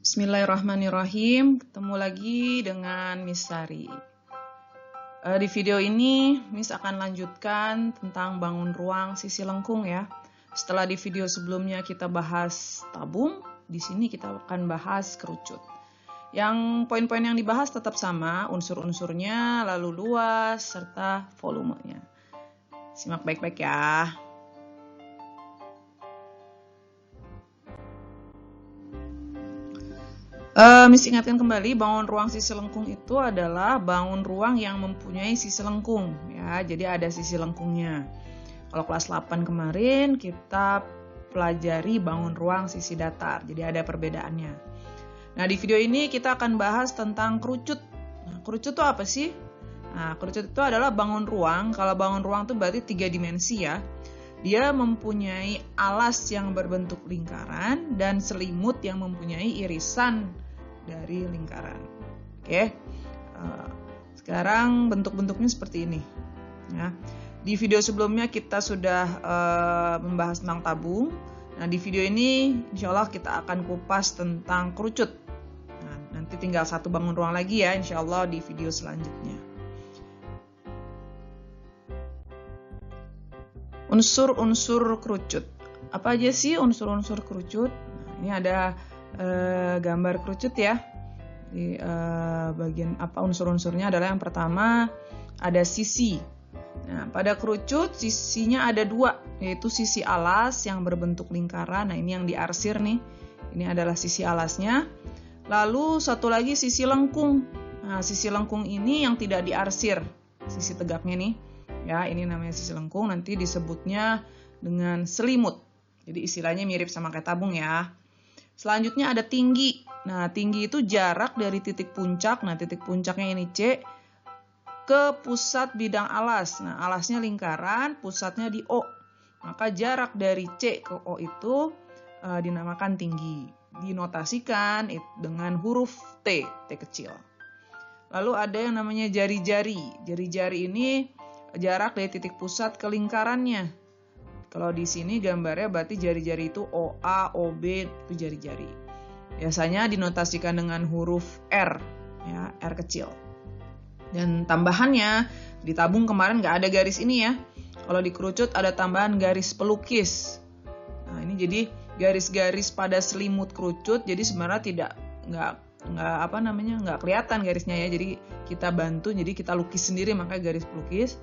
Bismillahirrahmanirrahim. Ketemu lagi dengan Miss Sari. Di video ini Miss akan lanjutkan tentang bangun ruang sisi lengkung ya. Setelah di video sebelumnya kita bahas tabung, di sini kita akan bahas kerucut. Yang poin-poin yang dibahas tetap sama, unsur-unsurnya, lalu luas, serta volumenya. Simak baik-baik ya. Miss ingatkan kembali, bangun ruang sisi lengkung itu adalah bangun ruang yang mempunyai sisi lengkung ya. Jadi ada sisi lengkungnya. Kalau kelas 8 kemarin kita pelajari bangun ruang sisi datar. Jadi ada perbedaannya. Nah, di video ini kita akan bahas tentang kerucut. Nah, kerucut itu apa sih? Nah, kerucut itu adalah bangun ruang. Kalau bangun ruang itu berarti 3 dimensi ya. Dia mempunyai alas yang berbentuk lingkaran dan selimut yang mempunyai irisan dari lingkaran. Oke, sekarang bentuk-bentuknya seperti ini. Ya. Di video sebelumnya kita sudah membahas tentang tabung. Nah, di video ini insya Allah kita akan kupas tentang kerucut. Nah, nanti tinggal satu bangun ruang lagi ya, insya Allah di video selanjutnya. Unsur-unsur kerucut. Apa aja sih unsur-unsur kerucut? Nah, ini ada gambar kerucut ya. Di bagian apa unsur-unsurnya adalah yang pertama ada sisi. Nah, pada kerucut sisinya ada 2, yaitu sisi alas yang berbentuk lingkaran. Nah, ini yang diarsir nih. Ini adalah sisi alasnya. Lalu satu lagi sisi lengkung. Nah, sisi lengkung ini yang tidak diarsir. Sisi tegaknya nih. Ya, ini namanya sisi lengkung, nanti disebutnya dengan selimut. Jadi istilahnya mirip sama kayak tabung ya. Selanjutnya ada tinggi. Nah, tinggi itu jarak dari titik puncak. Nah, titik puncaknya ini C ke pusat bidang alas. Nah, alasnya lingkaran, pusatnya di O. Maka jarak dari C ke O itu dinamakan tinggi. Dinotasikan dengan huruf T, T kecil. Lalu ada yang namanya jari-jari. Jari-jari ini jarak dari titik pusat ke lingkarannya. Kalau di sini gambarnya berarti jari-jari itu OA, OB, itu jari-jari. Biasanya dinotasikan dengan huruf R, ya, R kecil. Dan tambahannya, di tabung kemarin nggak ada garis ini ya. Kalau di kerucut ada tambahan garis pelukis. Nah, ini jadi garis-garis pada selimut kerucut, jadi sebenarnya nggak kelihatan garisnya ya. Jadi kita bantu, jadi kita lukis sendiri, makanya garis pelukis.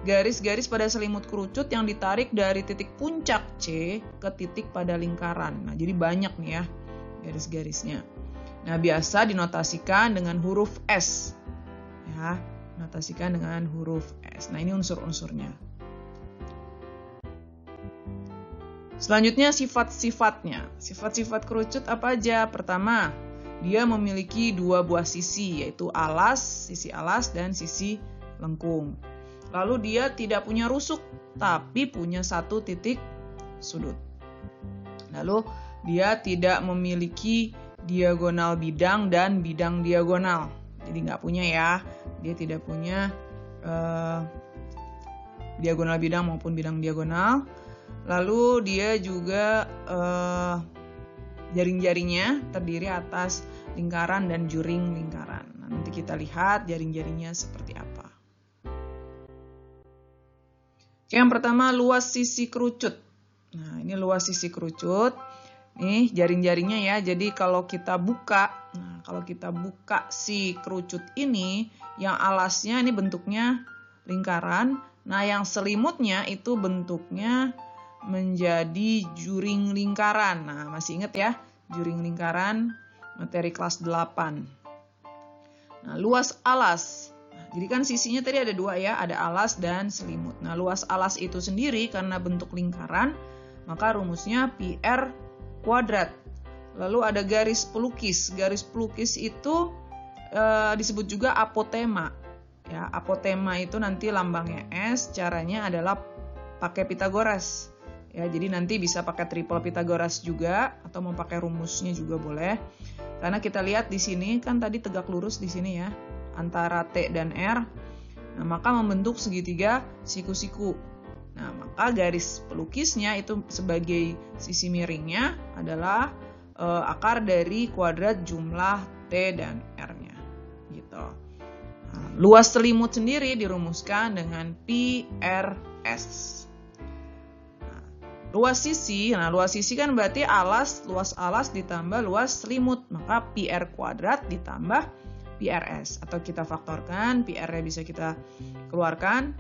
Garis-garis pada selimut kerucut yang ditarik dari titik puncak C ke titik pada lingkaran. Nah, jadi banyak nih ya garis-garisnya. Nah, biasa dinotasikan dengan huruf S. Ya, notasikan dengan huruf S. Nah, ini unsur-unsurnya. Selanjutnya sifat-sifatnya. Sifat-sifat kerucut apa aja? Pertama, dia memiliki 2 buah sisi, yaitu alas, sisi alas dan sisi lengkung. Lalu dia tidak punya rusuk, tapi punya 1 titik sudut. Lalu dia tidak memiliki diagonal bidang dan bidang diagonal. Jadi nggak punya ya, dia tidak punya diagonal bidang maupun bidang diagonal. Lalu dia juga jaring-jaringnya terdiri atas lingkaran dan juring lingkaran. Nah, nanti kita lihat jaring-jaringnya seperti apa. Yang pertama, luas sisi kerucut. Nah, ini luas sisi kerucut. Nih, jaring-jaringnya ya. Jadi kalau kita buka, si kerucut ini, yang alasnya ini bentuknya lingkaran. Nah, yang selimutnya itu bentuknya menjadi juring lingkaran. Nah, masih ingat ya, juring lingkaran materi kelas 8. Nah, luas alas. Jadi kan sisinya tadi ada 2 ya, ada alas dan selimut. Nah, luas alas itu sendiri karena bentuk lingkaran, maka rumusnya PR kuadrat. Lalu ada garis pelukis. Garis pelukis itu disebut juga apotema. Ya, apotema itu nanti lambangnya S, caranya adalah pakai Pitagoras. Ya, jadi nanti bisa pakai triple Pitagoras juga atau mau pakai rumusnya juga boleh. Karena kita lihat di sini kan tadi tegak lurus di sini ya, antara T dan R. Nah, maka membentuk segitiga siku-siku. Nah, maka garis pelukisnya itu sebagai sisi miringnya adalah akar dari kuadrat jumlah T dan R-nya. Gitu. Nah, luas selimut sendiri dirumuskan dengan PRS. Nah, luas sisi kan berarti luas alas ditambah luas selimut, maka PR kuadrat ditambah PRS. Atau kita faktorkan, PR-nya bisa kita keluarkan,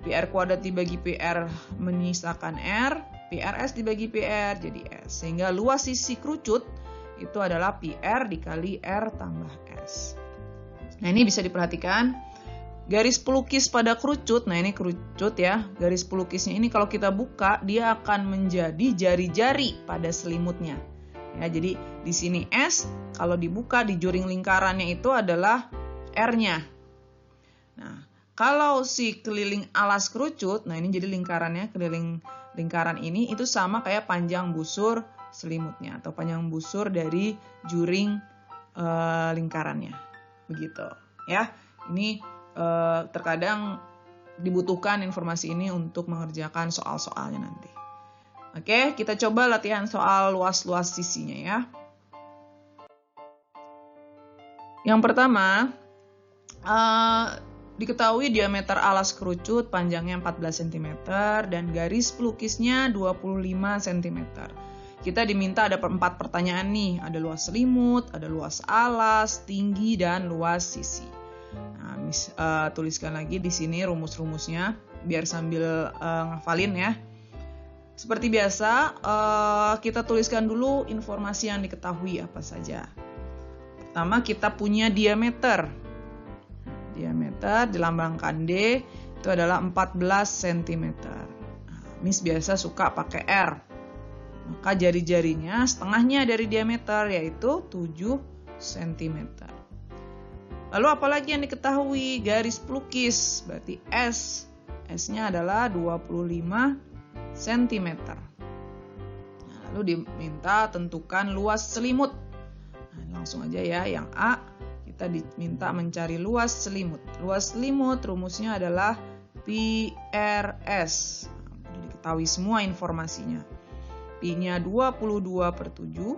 PR kuadrat dibagi PR menyisakan R, PRS dibagi PR jadi S. Sehingga luas sisi kerucut itu adalah PR dikali R tambah S. Nah, ini bisa diperhatikan. Garis pelukis pada kerucut, nah ini kerucut ya. Garis pelukisnya ini kalau kita buka, dia akan menjadi jari-jari pada selimutnya. Ya, jadi di sini S, kalau dibuka di juring lingkarannya itu adalah R-nya. Nah, kalau si keliling alas kerucut, nah ini jadi lingkarannya, keliling lingkaran ini itu sama kayak panjang busur selimutnya atau panjang busur dari juring lingkarannya. Begitu ya. Ini terkadang dibutuhkan informasi ini untuk mengerjakan soal-soalnya nanti. Oke, kita coba latihan soal luas-luas sisinya ya. Yang pertama, diketahui diameter alas kerucut panjangnya 14 cm dan garis pelukisnya 25 cm. Kita diminta ada 4 pertanyaan nih, ada luas selimut, ada luas alas, tinggi, dan luas sisi. Nah, tuliskan lagi di sini rumus-rumusnya biar sambil ngafalin ya. Seperti biasa, kita tuliskan dulu informasi yang diketahui apa saja. Pertama, kita punya diameter. Diameter dilambangkan D itu adalah 14 cm. Nah, Miss biasa suka pakai R. Maka jari-jarinya setengahnya dari diameter yaitu 7 cm. Lalu apalagi yang diketahui? Garis pelukis, berarti S. S-nya adalah 25 cm. Nah, lalu diminta tentukan luas selimut. Nah, langsung aja ya, yang A kita diminta mencari luas selimut. Luas selimut rumusnya adalah PRS. Nah, diketahui semua informasinya. P-nya 22/7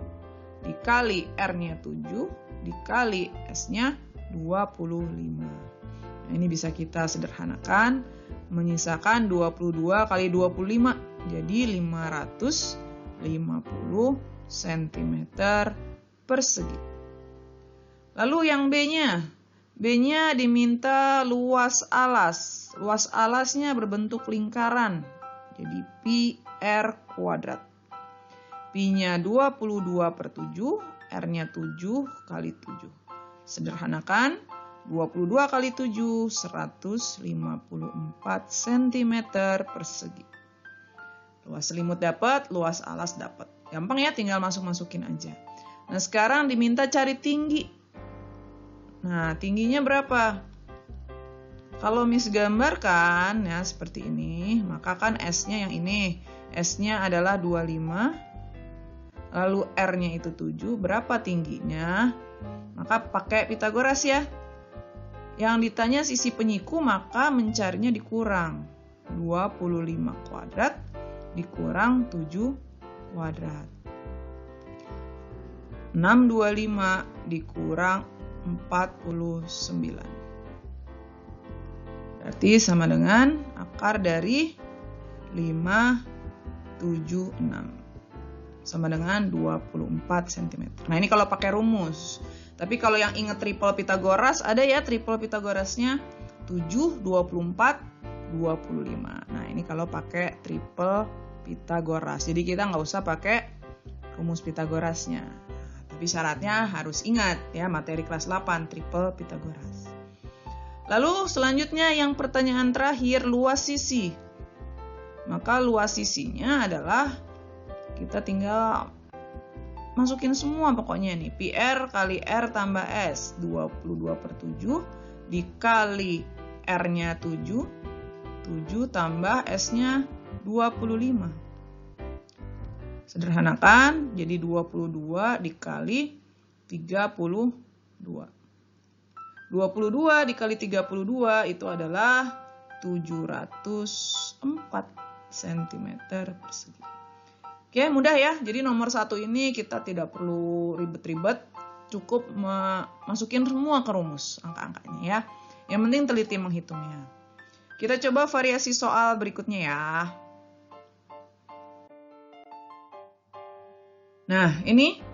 dikali R-nya 7 dikali S-nya 25. Nah, ini bisa kita sederhanakan. Menyisakan 22 kali 25 jadi 550 cm persegi. Lalu yang B-nya. B-nya diminta luas alas. Luas alasnya berbentuk lingkaran. Jadi PR kuadrat. P-nya 22/7, R-nya 7 kali 7. Sederhanakan. 22 kali 7, 154 cm persegi. Luas selimut dapat, luas alas dapat. Gampang ya, tinggal masukin aja. Nah, sekarang diminta cari tinggi. Nah, tingginya berapa? Kalau Miss gambarkan ya seperti ini, maka kan S-nya yang ini. S-nya adalah 25, lalu R-nya itu 7. Berapa tingginya? Maka pakai Pitagoras ya. Yang ditanya sisi penyiku, maka mencarinya dikurang. 25 kuadrat dikurang 7 kuadrat. 625 dikurang 49. Berarti sama dengan akar dari 576. Sama dengan 24 cm. Nah, ini kalau pakai rumus. Tapi kalau yang ingat triple Pitagoras, ada ya triple Pitagorasnya 7, 24, 25. Nah, ini kalau pakai triple Pitagoras. Jadi kita nggak usah pakai rumus Pitagorasnya. Nah, tapi syaratnya harus ingat ya, materi kelas 8 triple Pitagoras. Lalu selanjutnya yang pertanyaan terakhir, luas sisi. Maka luas sisinya adalah kita tinggal masukin semua pokoknya nih. PR kali R tambah S. 22/7 dikali R-nya 7. 7 tambah S-nya 25. Sederhanakan. Jadi 22 dikali 32. 22 dikali 32 itu adalah 704 cm persegi. Oke, mudah ya. Jadi nomor 1 ini kita tidak perlu ribet-ribet, cukup masukin semua ke rumus angka-angkanya ya. Yang penting teliti menghitungnya. Kita coba variasi soal berikutnya ya. Nah, ini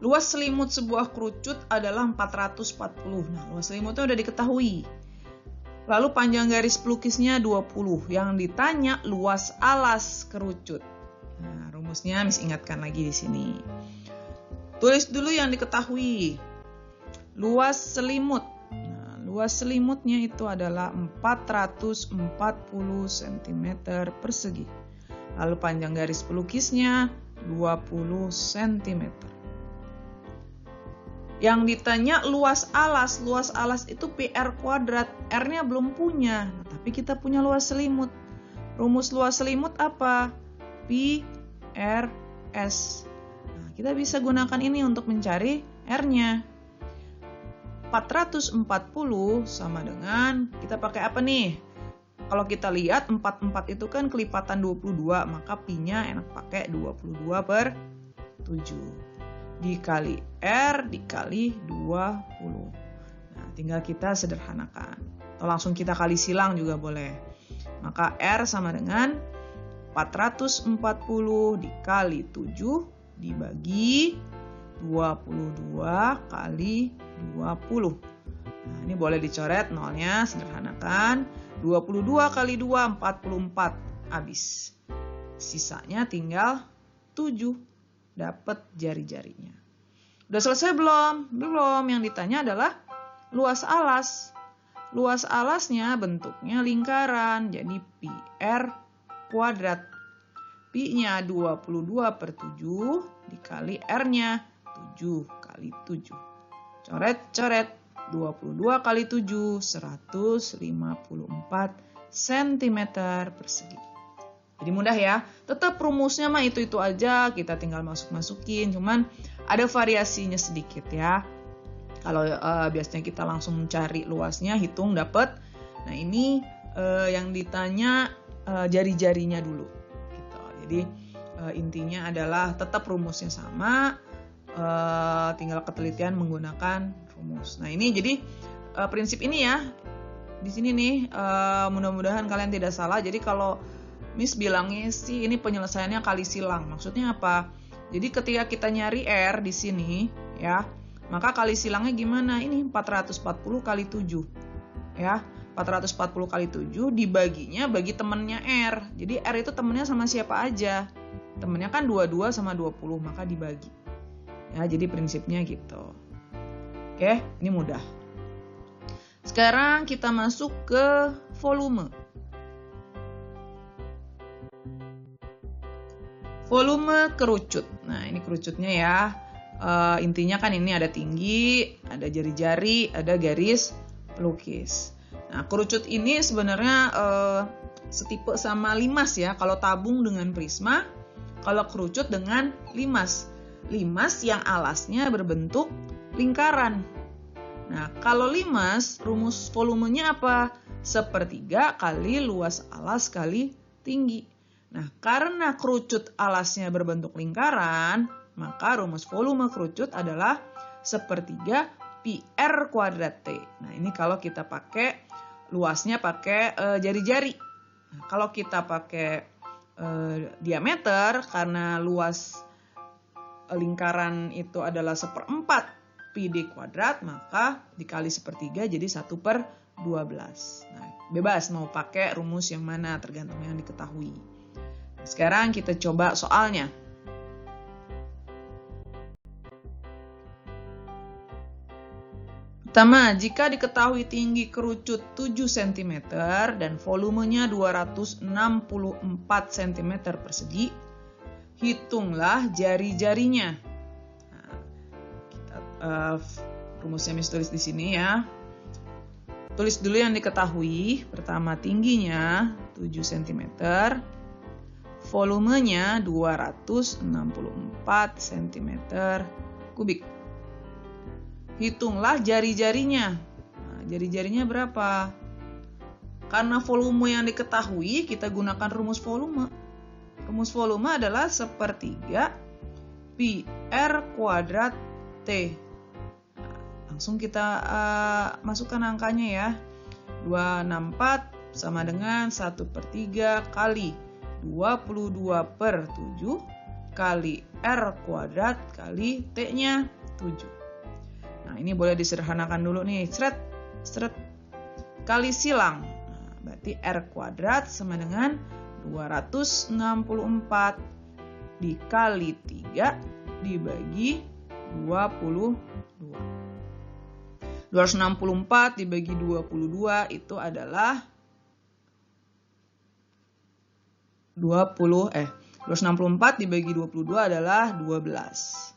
luas selimut sebuah kerucut adalah 440. Nah, luas selimutnya udah diketahui. Lalu panjang garis pelukisnya 20. Yang ditanya luas alas kerucut. Nah, rumusnya Miss ingatkan lagi di sini. Tulis dulu yang diketahui. Luas selimut. Nah, luas selimutnya itu adalah 440 cm persegi. Lalu panjang garis pelukisnya 20 cm. Yang ditanya luas alas itu PR kuadrat. R-nya belum punya, tapi kita punya luas selimut. Rumus luas selimut apa? Pi R S. Nah, kita bisa gunakan ini untuk mencari R-nya. 440 sama dengan, kita pakai apa nih? Kalau kita lihat 44 itu kan kelipatan 22, maka pi-nya enak pakai 22/7. Dikali R dikali 20. Nah, tinggal kita sederhanakan. Atau langsung kita kali silang juga boleh. Maka R sama dengan 440 dikali 7 dibagi 22 kali 20. Nah, ini boleh dicoret nolnya, sederhanakan. 22 kali 2, 44. Habis. Sisanya tinggal 7. Dapat jari-jarinya. Udah selesai belum? Belum. Yang ditanya adalah luas alas. Luas alasnya bentuknya lingkaran. Jadi pi R kuadrat. Pi-nya 22/7 dikali R-nya 7 kali 7. Coret-coret. 22 kali 7, 154 cm persegi. Jadi mudah ya. Tetap rumusnya mah itu-itu aja, kita tinggal masukin. Cuman ada variasinya sedikit ya. Kalau biasanya kita langsung mencari luasnya, hitung dapat. Nah ini yang ditanya jari-jarinya dulu. Gitu. Jadi intinya adalah tetap rumusnya sama, tinggal ketelitian menggunakan rumus. Nah ini jadi prinsip ini ya. Di sini nih mudah-mudahan kalian tidak salah. Jadi kalau Miss bilangnya sih ini penyelesaiannya kali silang. Maksudnya apa? Jadi ketika kita nyari R di sini ya, maka kali silangnya gimana? Ini 440 kali 7. Ya, 440 kali 7 dibaginya bagi temennya R. Jadi R itu temennya sama siapa aja? Temennya kan 22 sama 20, maka dibagi. Ya, jadi prinsipnya gitu. Oke, ini mudah. Sekarang kita masuk ke volume. Volume kerucut. Nah, ini kerucutnya ya. Intinya kan ini ada tinggi, ada jari-jari, ada garis pelukis. Nah, kerucut ini sebenarnya setipe sama limas ya. Kalau tabung dengan prisma, kalau kerucut dengan limas. Limas yang alasnya berbentuk lingkaran. Nah, kalau limas, rumus volumenya apa? 1/3 kali luas alas kali tinggi. Nah, karena kerucut alasnya berbentuk lingkaran, maka rumus volume kerucut adalah 1/3 pi R kuadrat T. Nah, ini kalau kita pakai luasnya pakai jari-jari. Nah, kalau kita pakai diameter, karena luas lingkaran itu adalah 1/4 pi D kuadrat, maka dikali 1/3 jadi 1/12. Nah, bebas mau pakai rumus yang mana, tergantung yang diketahui. Sekarang kita coba soalnya. Pertama, jika diketahui tinggi kerucut 7 cm dan volumenya 264 cm persegi, hitunglah jari-jarinya. Nah, rumusnya Miss tulis di sini ya. Tulis dulu yang diketahui. Pertama, tingginya 7 cm. Volumenya 264 cm kubik. Hitunglah jari-jarinya. Nah, jari-jarinya berapa? Karena volume yang diketahui, kita gunakan rumus volume. Rumus volume adalah sepertiga pi R kuadrat T. Nah, langsung kita masukkan angkanya ya. 264 sama dengan 1/3 kali 22/7 kali R kuadrat kali T-nya 7. Nah, ini boleh disederhanakan dulu nih. Seret, seret. Kali silang. Nah, berarti R kuadrat sama dengan 264 dikali 3 dibagi 22. 264 dibagi 22 itu adalah 264 dibagi 22 adalah 12.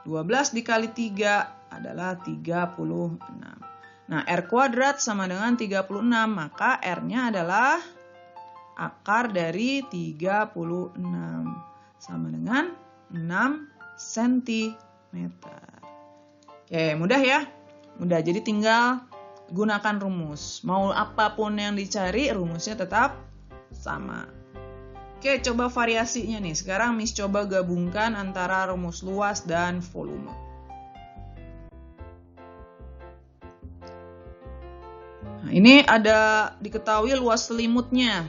12 dikali 3 adalah 36. Nah, R kuadrat sama dengan 36, maka R-nya adalah akar dari 36 sama dengan 6 cm. Oke, mudah ya? Mudah, jadi tinggal gunakan rumus. Mau apapun yang dicari, rumusnya tetap sama. Oke, coba variasinya nih. Sekarang Miss coba gabungkan antara rumus luas dan volume. Nah, ini ada diketahui luas selimutnya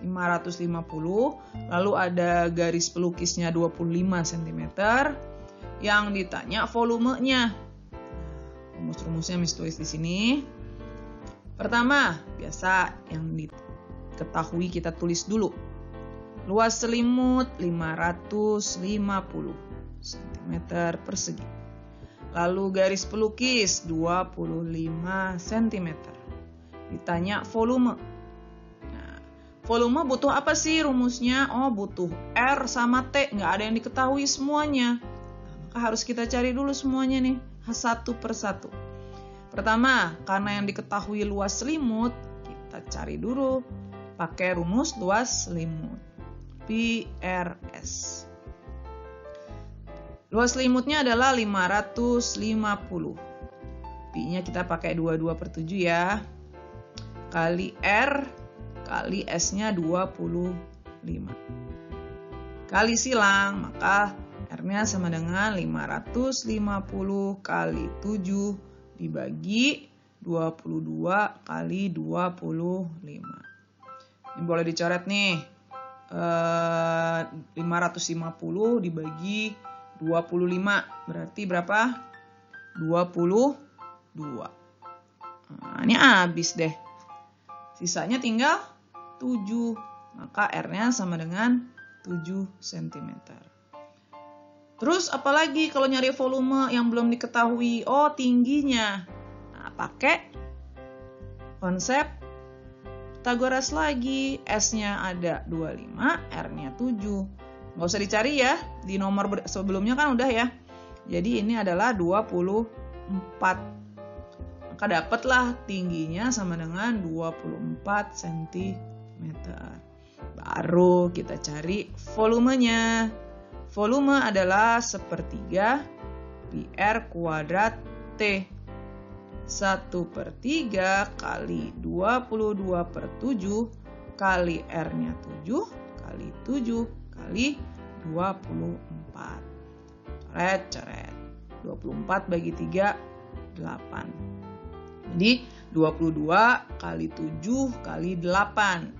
550, lalu ada garis pelukisnya 25 cm. Yang ditanya volumenya. Rumus-rumusnya Miss tulis di sini. Pertama, biasa yang diketahui kita tulis dulu. Luas selimut 550 cm persegi. Lalu garis pelukis 25 cm. Ditanya volume. Nah, volume butuh apa sih rumusnya? Oh, butuh R sama T. Nggak ada yang diketahui semuanya. Nah, maka harus kita cari dulu semuanya nih. Satu persatu. Pertama, karena yang diketahui luas selimut, kita cari dulu pakai rumus luas selimut. PRS. Luas selimutnya adalah 550. Pi-nya kita pakai 22/7 ya. Kali R kali S-nya 25. Kali silang, maka R-nya sama dengan 550 kali 7 dibagi 22 kali 25. Ini boleh dicoret nih. 550 dibagi 25. Berarti berapa? 22. Nah, ini habis deh. Sisanya tinggal 7. Maka R-nya sama dengan 7 cm. Terus apalagi kalau nyari volume yang belum diketahui? Oh, tingginya. Nah, pakai konsep Pythagoras lagi. S-nya ada 25, R-nya 7. Nggak usah dicari ya, di nomor sebelumnya kan udah ya. Jadi ini adalah 24. Maka dapatlah tingginya sama dengan 24 cm. Baru kita cari volumenya. Volume adalah sepertiga pi R kuadrat T. 1/3 kali 22/7 kali R-nya 7 kali 7 kali 24. Coret. 24 bagi 3, 8. Jadi 22 kali 7 kali 8.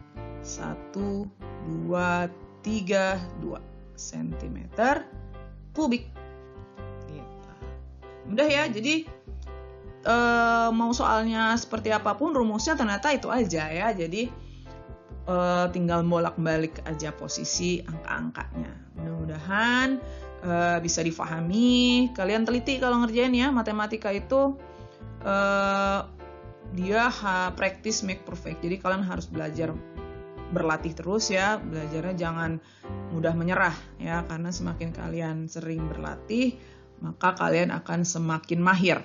1, 2, 3, 2 cm kubik. Gitu. Mudah ya, jadi mau soalnya seperti apapun rumusnya ternyata itu aja ya. Jadi tinggal bolak-balik aja posisi angka-angkanya. Mudah-mudahan bisa difahami. Kalian teliti kalau ngerjain ya, matematika itu dia practice make perfect. Jadi kalian harus belajar, berlatih terus ya. Belajarnya jangan mudah menyerah ya, karena semakin kalian sering berlatih, maka kalian akan semakin mahir.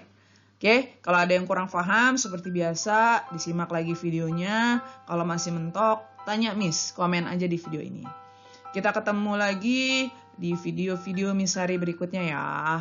Oke, kalau ada yang kurang paham seperti biasa, disimak lagi videonya. Kalau masih mentok, tanya Miss, komen aja di video ini. Kita ketemu lagi di video-video Miss Sari berikutnya ya.